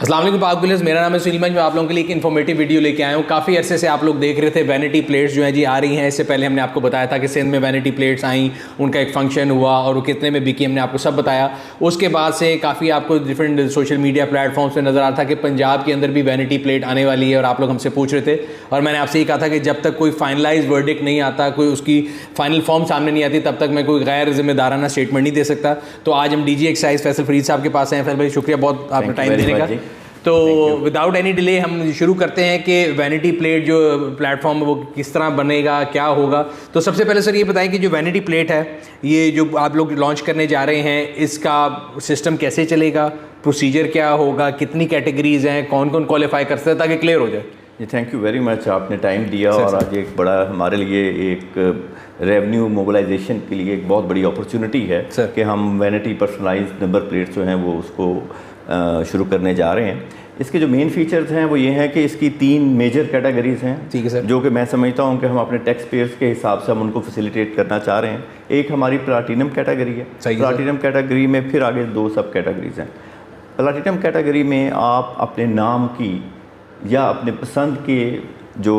अस्सलाम वालेकुम पाक, मेरा नाम है सुनील मंज। मैं आप लोगों के लिए एक इन्फॉर्मेटिव वीडियो लेके आया हूँ। काफ़ी अरसे से आप लोग देख रहे थे वैनिटी प्लेट्स जो हैं जी आ रही हैं। इससे पहले हमने आपको बताया था कि सिंध में वैनिटी प्लेट्स आई, उनका एक फंक्शन हुआ और वो कितने में बिकी, हमने आपको सब बताया। उसके बाद से काफ़ी आपको डिफरेंट सोशल मीडिया प्लेटफॉर्म्स पर नज़र आ रहा था कि पंजाब के अंदर भी वैनिटी प्लेट आने वाली है और आप लोग हमसे पूछ रहे थे। और मैंने आपसे ये कहा था कि जब तक कोई फाइनलाइज वर्डिक्ट नहीं आता, कोई उसकी फाइनल फॉर्म सामने नहीं आती, तब तक मैं कोई गैर जिम्मेदाराना स्टेटमेंट नहीं दे सकता। तो आज हम DG एक्साइज फैसल फरीद साहब के पास हैं। फैसल भाई शुक्रिया बहुत आपका टाइम देने का। तो विदाउट एनी डिले हम शुरू करते हैं कि वैनिटी प्लेट जो प्लेटफॉर्म है वो किस तरह बनेगा, क्या होगा। तो सबसे पहले सर ये बताएं कि जो वैनिटी प्लेट है, ये जो आप लोग लॉन्च करने जा रहे हैं, इसका सिस्टम कैसे चलेगा, प्रोसीजर क्या होगा, कितनी कैटेगरीज हैं, कौन कौन क्वालिफाई कर सकता है, ताकि क्लियर हो जाए। जी थैंक यू वेरी मच, आपने टाइम दिया और आज एक बड़ा हमारे लिए एक रेवेन्यू मोबिलाइजेशन के लिए एक बहुत बड़ी अपॉर्चुनिटी है कि हम वैनिटी पर्सनलाइज्ड नंबर प्लेट्स जो हैं वो उसको शुरू करने जा रहे हैं। इसके जो मेन फीचर्स हैं वो ये हैं कि इसकी 3 मेजर कैटेगरीज हैं। ठीक है सर। जो कि मैं समझता हूँ कि हम अपने टैक्स पेयर्स के हिसाब से हम उनको फैसिलिटेट करना चाह रहे हैं। एक हमारी प्लाटिनम कैटेगरी है। प्लाटिनम कैटेगरी में फिर आगे 2 सब कैटेगरीज हैं। प्लाटिनम कैटेगरी में आप अपने नाम की या अपने पसंद के जो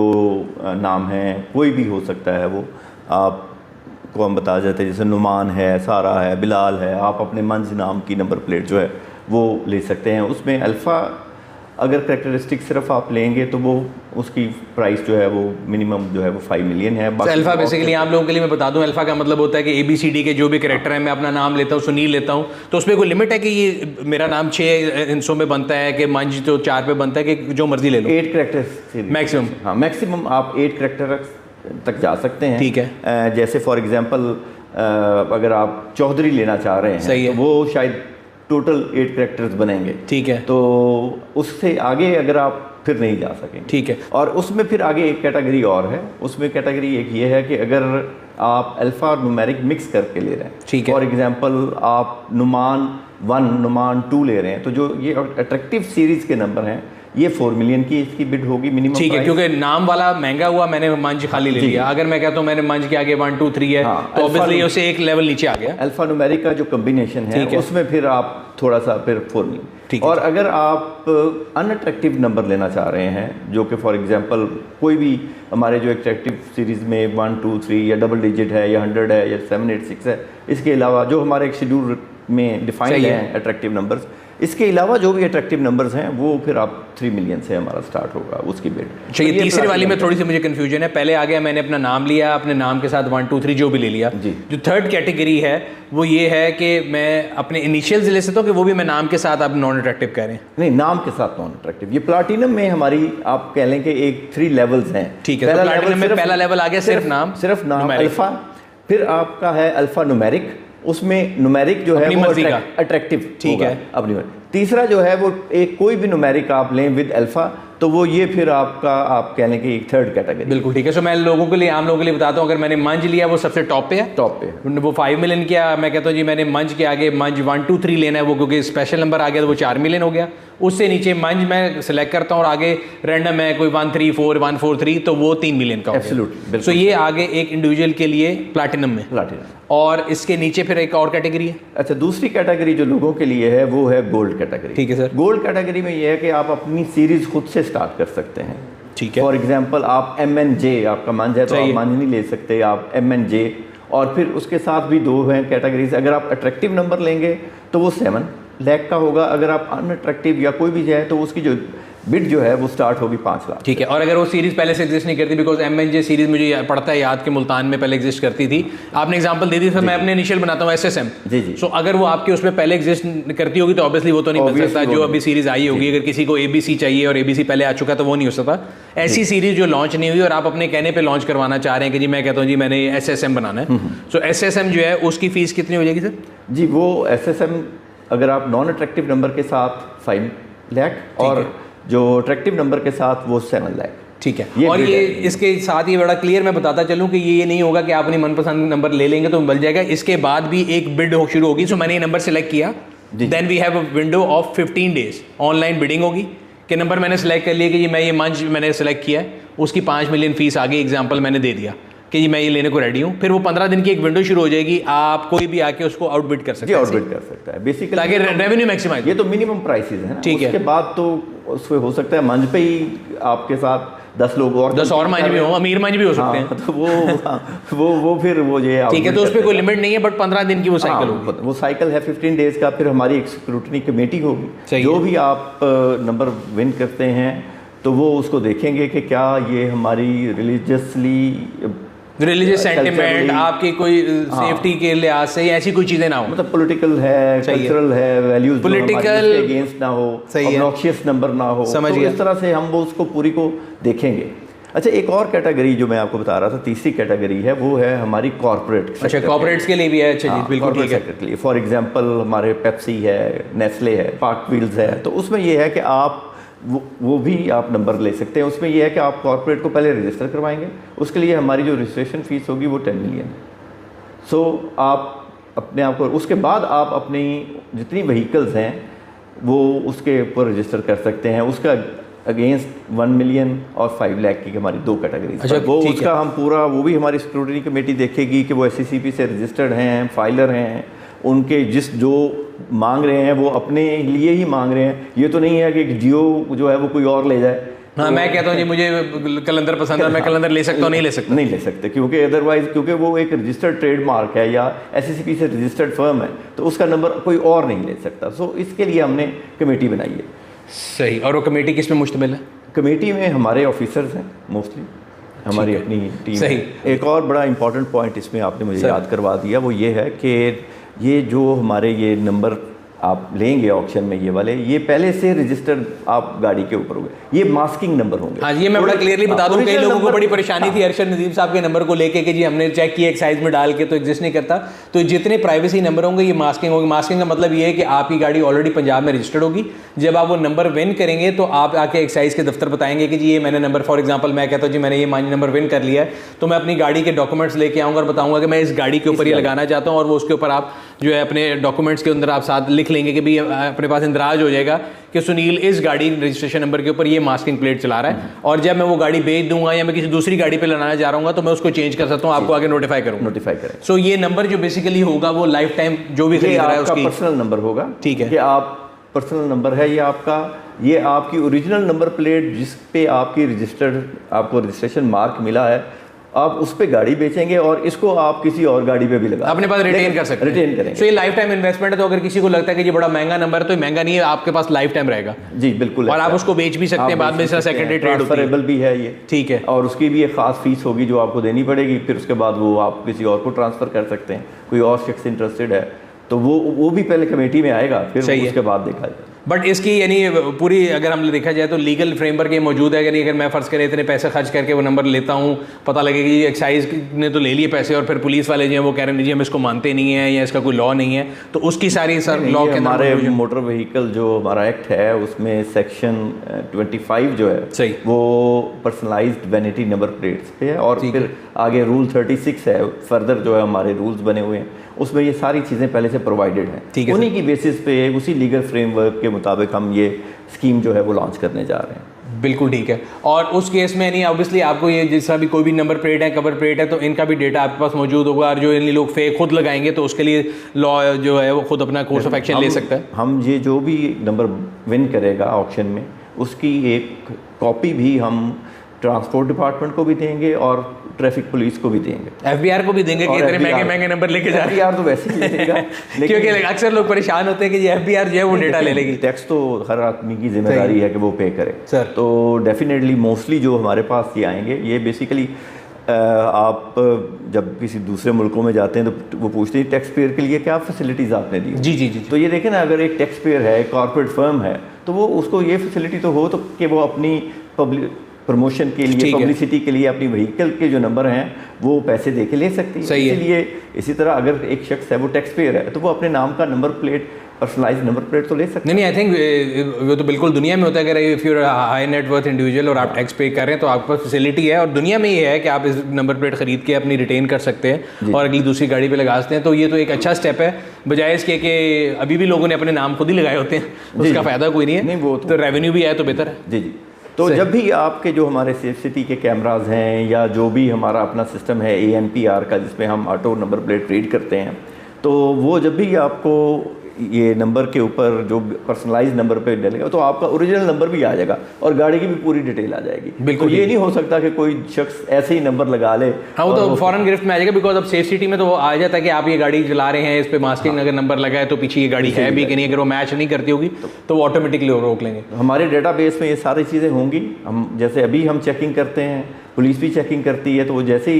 नाम हैं, कोई भी हो सकता है, वो आपको हम बता देते हैं। जैसे नुमान है, सारा है, बिलाल है, आप अपने मंज नाम की नंबर प्लेट जो है वो ले सकते हैं। उसमें अल्फ़ा अगर करेक्टरिस्टिक सिर्फ आप लेंगे तो वो उसकी प्राइस जो है वो मिनिमम जो है वो 5 मिलियन है। अल्फ़ा बेसिकली आप लोगों के लिए मैं बता दूं, अल्फ़ा का मतलब होता है कि ABCD के जो भी कैरेक्टर है, मैं अपना नाम लेता हूँ, सुनील लेता हूँ, तो उसमें कोई लिमिट है कि ये मेरा नाम 6 हिस्सों में बनता है कि मंज तो 4 पे बनता है, कि जो मर्जी ले लो? 8 कैरेक्टर मैक्सिमम। हाँ, मैक्सिमम आप 8 कैरेक्टर तक जा सकते हैं। ठीक है। जैसे फॉर एग्जाम्पल अगर आप चौधरी लेना चाह रहे हैं, सही है, तो वो शायद टोटल 8 कैरेक्टर्स बनेंगे। ठीक है। तो उससे आगे अगर आप फिर नहीं जा सकेंगे। ठीक है। और उसमें फिर आगे एक कैटेगरी और है। उसमें कैटेगरी एक ये है कि अगर आप अल्फ़ा और न्यूमेरिक मिक्स करके ले रहे हैं, ठीक है, फॉर एग्जांपल आप नुमान 1 नुमान 2 ले रहे हैं, तो जो ये अट्रैक्टिव सीरीज़ के नंबर हैं, ये 4 मिलियन की इसकी बिड होगी मिनिमम। ठीक है, क्योंकि नाम वाला महंगा हुआ, मैंने मंज खाली ले लिया। अगर मैं कहता हूँ मैंने मंज के आगे 1 2 3 है, हाँ, तो ऑब्वियसली उससे एक लेवल नीचे आ गया। अल्फा न्यूमेरिक का जो कॉम्बिनेशन है उसमें फिर आप थोड़ा सा फिर 4 मिलियन। और अगर आप अनअट्रैक्टिव नंबर लेना चाह रहे हैं, जो कि फॉर एग्जांपल कोई भी हमारे जो अट्रैक्टिव सीरीज़ में 1 2 3 या डबल डिजिट है या 100 है या 7 8 6 है, इसके अलावा जो हमारे एक शेड्यूल में डिफाइंड हैं अट्रैक्टिव नंबर्स, इसके अलावा जो भी अट्रैक्टिव नंबर्स हैं वो फिर आप 3 मिलियन से हमारा स्टार्ट होगा उसकी बिड। अच्छा, ये तीसरी वाली में थोड़ी सी मुझे कंफ्यूजन है। पहले आ गया, मैंने अपना नाम लिया, अपने नाम के साथ 1 2 3 जो भी ले लिया जी। जो थर्ड कैटेगरी है वो ये है कि मैं अपने इनिशियल्स ले सकता हूँ, कि वो भी मैं नाम के साथ आप नॉन अट्रैक्टिव कह रहे हैं? नहीं, नाम के साथ नॉन अट्रैक्टिव। ये प्लाटिनम में हमारी आप कह लें कि एक 3 लेवल्स हैं। ठीक है। प्लाटिनम में पहला लेवल आ गया सिर्फ नाम अल्फा, फिर आपका है अल्फा न्यूमेरिक, उसमें न्यूमेरिक जो है वो अट्रैक्टिव, ठीक है, अपनी। तीसरा जो है वो एक कोई भी न्यूमेरिक आप लें विद अल्फा, तो वो ये फिर आपका आप कह लें कि एक थर्ड कैटेगरी। बिल्कुल ठीक है। सो मैं लोगों के लिए, आम लोगों के लिए बताता हूँ, अगर मैंने मंज लिया वो सबसे टॉप पे है। टॉप पे वो 5 मिलियन किया, मैं कहता हूँ जी मैंने मंज के आगे मंज 1 2 3 लेना है, वो क्योंकि स्पेशल नंबर आ गया तो वो 4 मिलियन हो गया। उससे नीचे मंज मैं सिलेक्ट करता हूँ और आगे रैंडम है कोई 1 3 4 1 4 3, तो वो 3 मिलियन का। एब्सोल्युटली। सो ये आगे एक इंडिविजुअल के लिए प्लैटिनम में। और इसके नीचे फिर एक और कैटेगरी है। अच्छा, दूसरी कैटेगरी जो लोगों के लिए है वो है गोल्ड कैटेगरी। ठीक है सर। गोल्ड कैटेगरी में ये है कि आप अपनी सीरीज खुद से स्टार्ट कर सकते हैं। ठीक है। फॉर एग्जांपल आप MNJ, आपका मंज है तो आप मंज नहीं ले सकते, आप MNJ, और फिर उसके साथ भी 2 हैं कैटेगरीज। अगर आप अट्रैक्टिव नंबर लेंगे तो वो 7 लाख का होगा। अगर आप अनअट्रैक्टिव या कोई भी है तो उसकी जो बिड जो है वो स्टार्ट होगी 5 लाख। ठीक है। और अगर वो सीरीज पहले से एग्जिस्ट नहीं करती, बिकॉज MNJ सीरीज मुझे पड़ता है याद के मुल्तान में पहले एग्जिस्ट करती थी, आपने एग्जांपल दे दी, तो मैं अपने इनिशियल बनाता हूँ SSM। जी जी। सो अगर वो आपके उसमें पहले एग्जिस्ट करती होगी तो ऑब्वियसली वो तो नहीं बन सकता जो अभी सीरीज आई होगी। अगर किसी को ABC चाहिए और ABC पहले आ चुका तो वो नहीं हो सकता। ऐसी सीरीज जो लॉन्च नहीं हुई और आप अपने कहने पर लॉन्च करवाना चाह रहे हैं कि जी मैं कहता हूँ जी मैंने SSM बनाना है, सो SSM जो है उसकी फीस कितनी हो जाएगी सर? जी, वो SSM अगर आप नॉन अट्रैक्टिव नंबर के साथ 5 लाख और जो अट्रैक्टिव नंबर के साथ वो 7 लाख। ठीक है। और ये इसके साथ ही बड़ा क्लियर मैं बताता चलूँ कि ये नहीं होगा कि आप अपनी मनपसंद नंबर ले लेंगे तो मिल जाएगा। इसके बाद भी एक बिड शुरू होगी। सो मैंने ये नंबर सेलेक्ट किया, then we have a window of 15 days, online bidding होगी कि नंबर मैंने सेलेक्ट कर लिया कि जी मैं ये मंच मैंने सेलेक्ट किया है, उसकी 5 मिलियन फीस आ गई, एग्जाम्पल मैंने दे दिया कि जी मैं ये लेने को रेडी हूँ, फिर वो 15 दिन की एक विंडो शुरू हो जाएगी, आप कोई भी आके उसको आउटबिड कर सकते हैं, आउटबिड कर सकता है बेसिकली, ताकि रेवेन्यू मैक्सिमाइज। ये तो मिनिमम प्राइसेस है ना, ठीक है। उसके बाद तो उसमें हो सकता है मंच पे ही आपके साथ 10 लोग और 10 और मंच भी हो, अमीर मंच भी हो सकते हैं, तो वो फिर वो ये ठीक है। तो उस पर कोई लिमिट नहीं है, बट 15 दिन की वो साइकिल होगी। वो साइकिल है 15 डेज का। फिर हमारी एक स्क्रूटनी कमेटी होगी, जो भी आप नंबर विन करते हैं तो वो उसको देखेंगे कि क्या ये हमारी रिलीजियस सेंटिमेंट, आपकी कोई सेफ्टी के लिहाज से ऐसी कोई चीजें ना हो, मतलब पॉलिटिकल है, कल्चरल है, वैल्यूज पॉलिटिकल अगेंस्ट ना हो, ऑब्नॉक्शियस नंबर ना हो, तो इस तरह से हम वो उसको पूरी को देखेंगे। अच्छा, एक और कैटेगरी जो मैं आपको बता रहा था, तीसरी कैटेगरी है, वो है हमारी कॉर्पोरेट। अच्छा, कॉर्पोरेट्स के लिए भी है। अच्छा जी, बिल्कुल ठीक है। फॉर एग्जांपल हमारे पेप्सी है, नेस्ले है, पार्क व्हील्स है, तो उसमें ये है कि आप वो भी आप नंबर ले सकते हैं। उसमें यह है कि आप कॉर्पोरेट को पहले रजिस्टर करवाएंगे, उसके लिए हमारी जो रजिस्ट्रेशन फ़ीस होगी वो 10 मिलियन है। सो आप अपने आप को, उसके बाद आप अपनी जितनी व्हीकल्स हैं वो उसके ऊपर रजिस्टर कर सकते हैं। उसका अगेंस्ट 1 मिलियन और 5 लाख की हमारी दो कैटेगरीज। अच्छा, वो उसका हम पूरा, वो भी हमारी स्क्रूटनी कमेटी देखेगी कि वो SCCP से रजिस्टर्ड हैं, फाइलर हैं, उनके जो मांग रहे हैं वो अपने लिए ही मांग रहे हैं। ये तो नहीं है कि जियो जो है वो कोई और ले जाए। हाँ, मैं कहता हूँ जी मुझे कलंदर पसंद है, मैं कलंदर ले सकता हूँ, नहीं ले सकता, नहीं ले सकते, क्योंकि अदरवाइज, क्योंकि वो एक रजिस्टर्ड ट्रेडमार्क है या SCCP से रजिस्टर्ड फर्म है, तो उसका नंबर कोई और नहीं ले सकता। सो इसके लिए हमने कमेटी बनाई है। सही। और वो कमेटी किस में मुश्तमिल है? कमेटी में हमारे ऑफिसर्स हैं मोस्टली, हमारी अपनी टीम। सही। एक और बड़ा इंपॉर्टेंट पॉइंट इसमें आपने मुझे याद करवा दिया, वो ये है कि ये जो हमारे ये नंबर आप लेंगे ऑक्शन में, ये वाले, ये पहले से रजिस्टर्ड आप गाड़ी के ऊपर होंगे, ये मास्किंग नंबर होंगे। हाँ, ये मैं बड़ा क्लियरली बता दूं, कई लोगों को बड़ी परेशानी थी अरशद नदीम साहब के नंबर को लेके कि जी हमने चेक किया एक्साइज में डाल के तो एग्जिस्ट नहीं करता। तो जितने प्राइवेसी नंबर होंगे ये मास्किंग होगी। मास्किंग का मतलब ये है कि आपकी गाड़ी ऑलरेडी पंजाब में रजिस्टर्ड होगी, जब आप वो नंबर विन करेंगे तो आप आके एक्साइज के दफ्तर बताएंगे कि जी ये मैंने नंबर, फॉर एग्जाम्पल मैं कहता हूँ जी मैंने ये नंबर विन कर लिया है, तो मैं अपनी गाड़ी के डॉक्यूमेंट्स लेके आऊँगा और बताऊँगा कि मैं इस गाड़ी के ऊपर ये लगाना चाहता हूँ, और वो उसके ऊपर आप जो है अपने डॉक्यूमेंट्स के अंदर आप साथ लिख लेंगे कि भाई अपने पास इंदराज हो जाएगा कि सुनील इस गाड़ी रजिस्ट्रेशन नंबर के ऊपर ये मास्किंग प्लेट चला रहा है, और जब मैं वो गाड़ी बेच दूंगा या मैं किसी दूसरी गाड़ी पे लगाना जा रहा हूँ तो मैं उसको चेंज कर सकता हूँ, आपको आगे नोटिफाई करें। सो ये नंबर जो बेसिकली होगा वो लाइफ टाइम जो भी खरीद रहा है उसका पर्सनल नंबर होगा। ठीक है, कि आप पर्सनल नंबर है ये आपकी ओरिजिनल नंबर प्लेट जिस पे आपकी रजिस्टर्ड, आपको रजिस्ट्रेशन मार्क मिला है, आप उस पे गाड़ी बेचेंगे और इसको आप किसी और गाड़ी पे भी लगा अपने पास रिटेन कर सकते हैं, रिटेन करेंगे। तो ये लाइफ टाइम इन्वेस्टमेंट है, तो अगर किसी को लगता है कि ये बड़ा महंगा नंबर है तो महंगा नहीं है, आपके पास लाइफ टाइम रहेगा। जी बिल्कुल, और आप उसको बेच भी सकते हैं बाद में, इसका सेकेंडरी ट्रेड ट्रांसफरेबल भी है ये। ठीक है, और उसकी भी एक खास फीस होगी जो आपको देनी पड़ेगी, फिर उसके बाद वो आप किसी और को ट्रांसफर कर सकते हैं। कोई और शख्स इंटरेस्टेड है तो वो भी पहले कमेटी में आएगा, फिर उसके बाद देखा जाएगा। बट इसकी यानी पूरी अगर हम देखा जाए तो लीगल फ्रेमवर्क ये मौजूद है, यानी अगर मैं फ़र्ज़ करें इतने पैसे खर्च करके वो नंबर लेता हूँ, पता लगे कि एक्साइज ने तो ले लिए पैसे और फिर पुलिस वाले जो हैं वो कह रहे हैं जी हम इसको मानते नहीं हैं या इसका कोई लॉ नहीं है, तो उसकी सारी सर लॉ के हमारे मोटर व्हीकल जो हमारा एक्ट है उसमें सेक्शन 25 जो है सही, वो पर्सनलाइज्ड वैनिटी नंबर प्लेट्स पे है, और फिर आगे रूल 36 है, फर्दर जो है हमारे रूल्स बने हुए हैं, उसमें ये सारी चीज़ें पहले से प्रोवाइडेड हैं। उन्हीं की बेसिस पे उसी लीगल फ्रेमवर्क के मुताबिक हम ये स्कीम जो है वो लॉन्च करने जा रहे हैं। बिल्कुल ठीक है। और उस केस में नहीं, ऑब्वियसली आपको ये जिस तरह भी कोई भी नंबर प्लेट है, कवर प्लेट है, तो इनका भी डेटा आपके पास मौजूद होगा, और जो इन लोग फेक खुद लगाएंगे तो उसके लिए लॉ जो है वो खुद अपना कोर्स ऑफ एक्शन ले सकता है। हम ये जो भी नंबर विन करेगा ऑक्शन में उसकी एक कॉपी भी हम ट्रांसपोर्ट डिपार्टमेंट को भी देंगे और ट्रैफिक पुलिस को भी देंगे, FBI को भी देंगे कि इतने महंगे महंगे नंबर लेके जा रहे हैं। FBI तो वैसे ही लेगा क्योंकि अक्सर लोग परेशान होते हैं कि FBI जो है वो डेटा ले लेगी। टैक्स तो हर आदमी की जिम्मेदारी है कि वो पे करे सर। तो डेफिनेटली मोस्टली जो हमारे पास ये आएंगे, ये बेसिकली आप जब किसी दूसरे मुल्कों में जाते हैं तो वो पूछते हैं टैक्स पेयर के लिए क्या फैसिलिटीज़ आपने दी। जी जी जी। तो ये देखें ना, अगर एक टैक्स पेयर है, कॉर्पोरेट फर्म है, तो वो उसको ये फैसिलिटी तो हो तो कि वो अपनी पब्लिक प्रमोशन के लिए, पब्लिसिटी के लिए अपनी व्हीकल के जो नंबर हैं वो पैसे दे के ले सकती है। इसलिए इसी तरह अगर एक शख्स है वो टैक्स पेयर है तो वो अपने नाम का number plate, personalised number plate तो ले सकते हैं। नहीं, आई थिंक वो तो बिल्कुल दुनिया में होता है। अगर if you high net worth individual और आप टैक्स पे कर रहे हैं तो आपके पास फैसिलिटी है, और दुनिया में ये है कि आप इस नंबर प्लेट खरीद के अपनी रिटेन कर सकते हैं और अगली दूसरी गाड़ी पे लगा सकते हैं। तो ये तो एक अच्छा स्टेप है, बजाय इसके कि अभी भी लोगों ने अपने नाम खुद ही लगाए होते हैं, उसका फ़ायदा कोई नहीं है। नहीं, वो तो रेवेन्यू भी आए तो बेहतर है। जी जी। तो जब भी आपके जो हमारे सेफ सिटी के कैमराज हैं या जो भी हमारा अपना सिस्टम है ANPR का, जिसमें हम ऑटो नंबर प्लेट रीड करते हैं, तो वो जब भी आपको ये नंबर के ऊपर जो पर्सनलाइज नंबर पे डलेगा तो आपका ओरिजिनल नंबर भी आ जाएगा और गाड़ी की भी पूरी डिटेल आ जाएगी। बिल्कुल, तो ये नहीं हो सकता कि कोई शख्स ऐसे ही नंबर लगा ले। हाँ, वो तो फौरन गिरफ्त में आ जाएगा, बिकॉज अब सेफ सिटी में तो वो आ जाता है कि आप ये गाड़ी चला रहे हैं, इस पे मास्किंग अगर नंबर लगा है तो पीछे ये गाड़ी है भी कि नहीं, अगर वो मैच नहीं करती होगी तो वो ऑटोमेटिकली रोक लेंगे। हमारे डेटाबेस में ये सारी चीज़ें होंगी। हम जैसे अभी हम चेकिंग करते हैं, पुलिस भी चेकिंग करती है, तो वो जैसे ही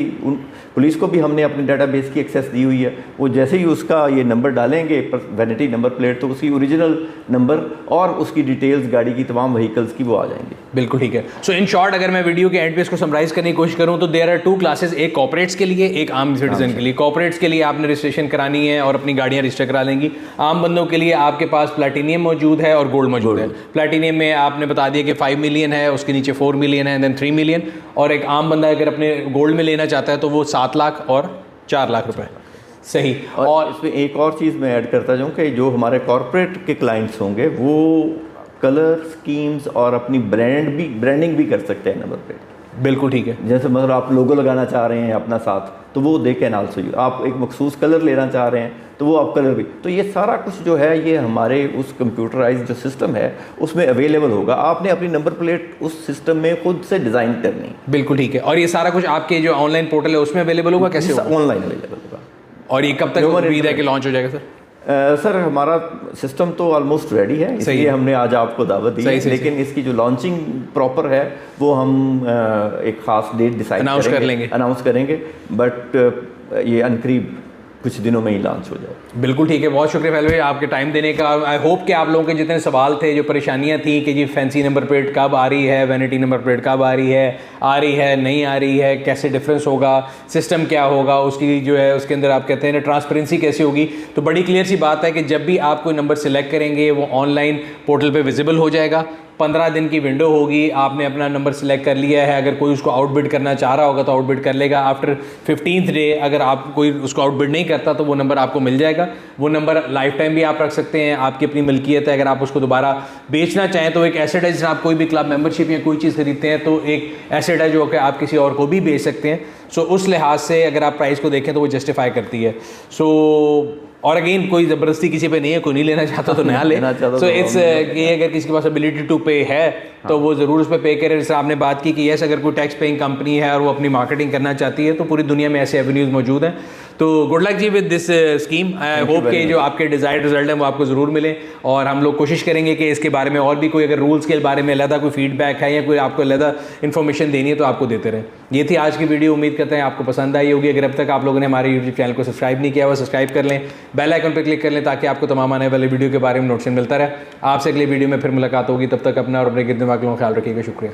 पुलिस को भी हमने अपने डेटाबेस की एक्सेस दी हुई है, वो जैसे ही उसका ये नंबर डालेंगे वैनिटी नंबर प्लेट, तो उसकी ओरिजिनल नंबर और उसकी डिटेल्स गाड़ी की तमाम व्हीकल्स की वो आ जाएंगी। बिल्कुल ठीक है। सो इन शॉर्ट अगर मैं वीडियो के एंड पे इसको समराइज करने की कोशिश करूं तो देयर आर 2 क्लासेस, एक कॉर्पोरेट्स के लिए, एक आम सिटीजन के लिए। कॉर्पोरेट्स के लिए आपने रजिस्ट्रेशन करानी है और अपनी गाड़ियां रजिस्टर करा लेंगी। आम बंदों के लिए आपके पास प्लैटिनियम मौजूद है और गोल्ड मौजूद है। प्लैटिनियम में आपने बता दिया कि 5 मिलियन है, उसके नीचे 4 मिलियन है, देन 3 मिलियन, और एक आम बंदा अगर अपने गोल्ड में लेना चाहता है तो वो 7 लाख और 4 लाख रुपए। सही। और इसमें एक और चीज़ मैं ऐड करता जाऊँ कि जो हमारे कॉर्पोरेट के क्लाइंट्स होंगे वो कलर स्कीम्स और अपनी ब्रांडिंग भी कर सकते हैं नंबर प्लेट। बिल्कुल ठीक है। जैसे मतलब आप लोगो लगाना चाह रहे हैं अपना साथ, तो वो दे कैन आल्सो यू। आप एक मखसूस कलर लेना चाह रहे हैं तो वो आप कलर भी, तो ये सारा कुछ जो है ये हमारे उस कंप्यूटराइज्ड जो सिस्टम है उसमें अवेलेबल होगा। आपने अपनी नंबर प्लेट उस सिस्टम में खुद से डिज़ाइन करनी। बिल्कुल ठीक है। और ये सारा कुछ आपके जो ऑनलाइन पोर्टल है उसमें अवेलेबल होगा? कैसे होगा? ऑनलाइन अवेलेबल होगा। और ये कब तक उम्मीद है कि लॉन्च हो जाएगा सर? सर हमारा सिस्टम तो ऑलमोस्ट रेडी है, इसलिए हमने आज आपको दावत दी है, लेकिन इसकी जो लॉन्चिंग प्रॉपर है वो हम एक ख़ास डेट डिसाइड अनाउंस करेंगे, बट ये अनकरीब कुछ दिनों में ही लॉन्च हो जाए। बिल्कुल ठीक है। बहुत शुक्रिया फैल भाई आपके टाइम देने का। आई होप कि आप लोगों के जितने सवाल थे, जो परेशानियां थी कि जी फैंसी नंबर प्लेट कब आ रही है, वैनिटी नंबर प्लेट कब आ रही है नहीं आ रही है, कैसे डिफरेंस होगा, सिस्टम क्या होगा, उसकी जो है उसके अंदर आप कहते हैं ना ट्रांसपेरेंसी कैसी होगी, तो बड़ी क्लियर सी बात है कि जब भी आप कोई नंबर सेलेक्ट करेंगे वो ऑनलाइन पोर्टल पर विजिबल हो जाएगा। 15 दिन की विंडो होगी, आपने अपना नंबर सेलेक्ट कर लिया है, अगर कोई उसको आउटबिड करना चाह रहा होगा तो आउटबिड कर लेगा। आफ्टर 15th डे अगर आप कोई उसको आउटबिड नहीं करता तो वो नंबर आपको मिल जाएगा। वो नंबर लाइफ टाइम भी आप रख सकते हैं, आपकी अपनी मिल्कियत है। अगर आप उसको दोबारा बेचना चाहें तो एक एसेट है, जिससे आप कोई भी क्लब मेंबरशिप या कोई चीज़ खरीदते हैं तो एक एसेट है जो कि आप किसी और को भी बेच सकते हैं। सो उस लिहाज से अगर आप प्राइस को देखें तो वो जस्टिफाई करती है। और अगेन कोई ज़बरदस्ती किसी पे नहीं है, कोई नहीं लेना चाहता तो नया ले। सो इट्स ये अगर किसी के पास एबिलिटी टू पे है तो वो ज़रूर उस पर पे करे। जैसे आपने बात की कि यस, अगर कोई टैक्स पेइंग कंपनी है और वो अपनी मार्केटिंग करना चाहती है तो पूरी दुनिया में ऐसे एवेन्यूज़ मौजूद हैं। तो good luck ji with this scheme. I hope कि जो आपके डिज़ायर्ड रिजल्ट हैं वो आपको ज़रूर मिले, और हम लोग कोशिश करेंगे कि इसके बारे में और भी कोई अगर रूल्स के बारे में अलग कोई फीडबैक है या कोई आपको अलग इन्फॉर्मेशन देनी है तो आपको देते रहें। ये थी आज की वीडियो, उम्मीद करते हैं आपको पसंद आई होगी। अगर अब तक आप लोगों ने हमारे यूट्यूब चैनल को सब्सक्राइब नहीं किया हुआ, सब्सक्राइब कर लें, बेल आइकन पर क्लिक कर लें ताकि आपको तमाम आने वाले वीडियो के बारे में नोटिफिकेशन मिलता रहे। आपसे अगली वीडियो में फिर मुलाकात होगी, तब तक अपना और अपने गिरद दिमाग का ख्याल रखिएगा। शुक्रिया।